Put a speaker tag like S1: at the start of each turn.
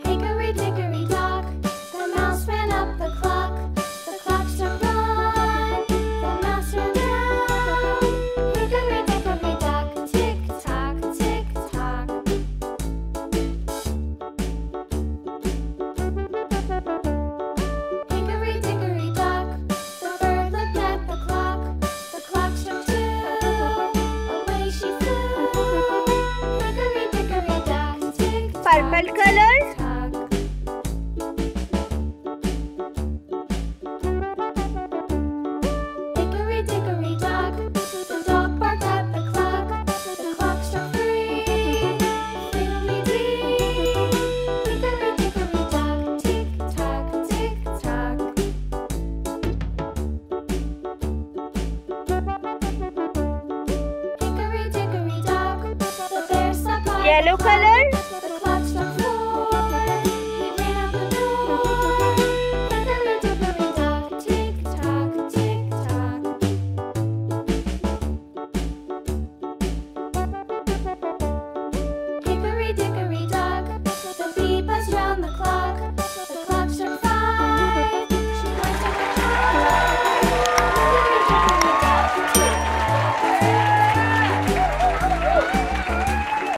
S1: Hickory dickory dock, the mouse ran up the clock. The clock struck one, the mouse ran down. Hickory dickory dock, tick tock, tick tock. Hickory dickory dock, the bird looked at the clock. The clock struck two, away she flew. Hickory dickory dock, tick tock,
S2: Purple color.
S1: tick tock. Hickory dickory dock, the dog barked at the clock. The clock struck three, fiddly-dee. Hickory dickory dock, tick tock, tick tock. Hickory dickory dock, the bear slept by
S2: Yellow
S1: the clock.
S2: color.